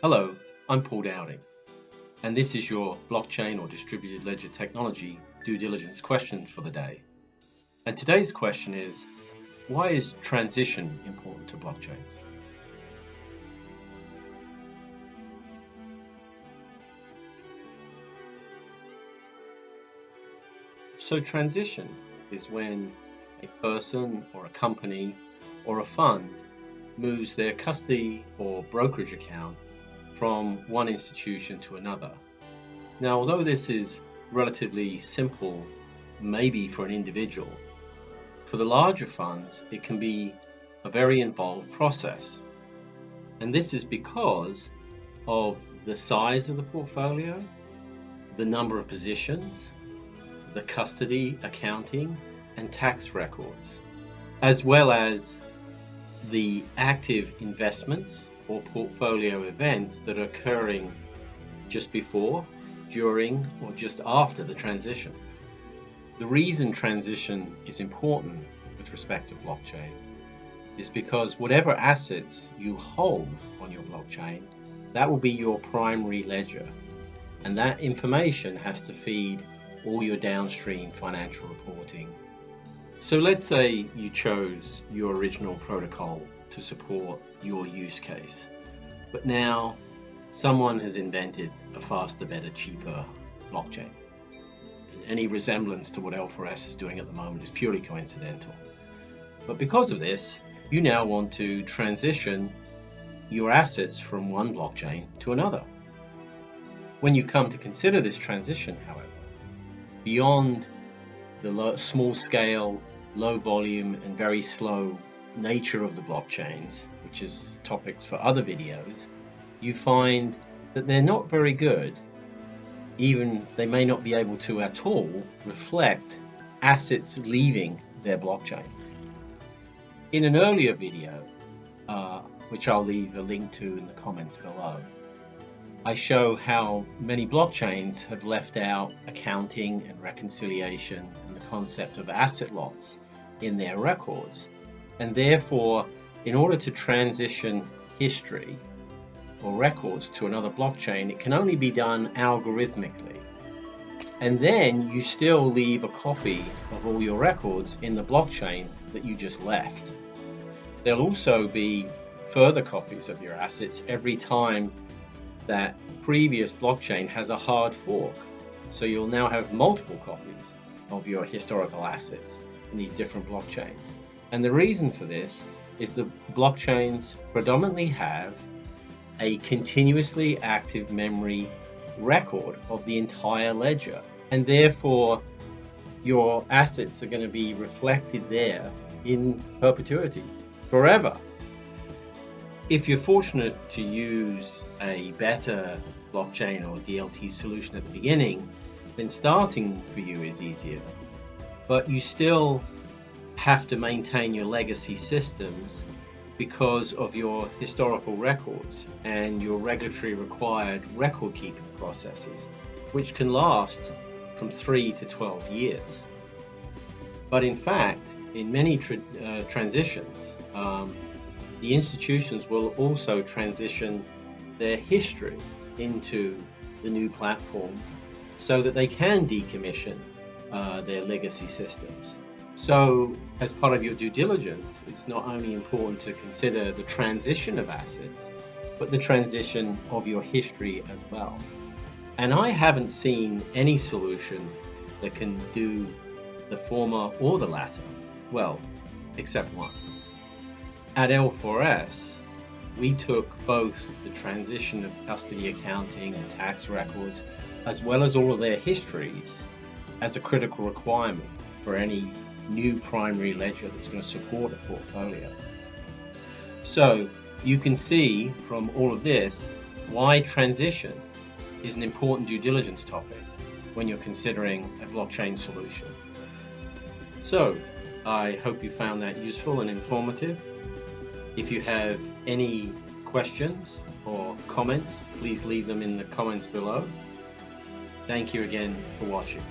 Hello, I'm Paul Dowding, and this is your blockchain or distributed ledger technology due diligence question for the day. And today's question is, why is transition important to blockchains? So transition is when a person or a company or a fund moves their custody or brokerage account from one institution to another. Now, although this is relatively simple, maybe for an individual, for the larger funds, it can be a very involved process. And this is because of the size of the portfolio, the number of positions, the custody, accounting, and tax records, as well as the active investments or portfolio events that are occurring just before, during, or just after the transition. The reason transition is important with respect to blockchain is because whatever assets you hold on your blockchain, that will be your primary ledger, and that information has to feed all your downstream financial reporting. So let's say you chose your original protocol to support your use case, but now someone has invented a faster, better, cheaper blockchain. And any resemblance to what L4S is doing at the moment is purely coincidental. But because of this, you now want to transition your assets from one blockchain to another. When you come to consider this transition, however, beyond the small scale, low volume, and very slow nature of the blockchains, which is topics for other videos, you find that they're not very good. Even they may not be able to at all reflect assets leaving their blockchains. In an earlier video, which I'll leave a link to in the comments below, I show how many blockchains have left out accounting and reconciliation and the concept of asset loss in their records. And therefore, in order to transition history or records to another blockchain, it can only be done algorithmically. And then you still leave a copy of all your records in the blockchain that you just left. There'll also be further copies of your assets every time that previous blockchain has a hard fork. So you'll now have multiple copies of your historical assets in these different blockchains. And the reason for this is the blockchains predominantly have a continuously active memory record of the entire ledger. And therefore, your assets are going to be reflected there in perpetuity, forever. If you're fortunate to use a better blockchain or DLT solution at the beginning, then starting for you is easier. But you still have to maintain your legacy systems because of your historical records and your regulatory required record keeping processes, which can last from 3 to 12 years. But in fact, in many transitions, the institutions will also transition their history into the new platform so that they can decommission their legacy systems. So as part of your due diligence, it's not only important to consider the transition of assets, but the transition of your history as well. And I haven't seen any solution that can do the former or the latter, well, except one. At L4S, we took both the transition of custody accounting and tax records, as well as all of their histories, as a critical requirement for any new primary ledger that's going to support a portfolio. So you can see from all of this why transition is an important due diligence topic when you're considering a blockchain solution. So I hope you found that useful and informative. If you have any questions or comments, please leave them in the comments below. Thank you again for watching.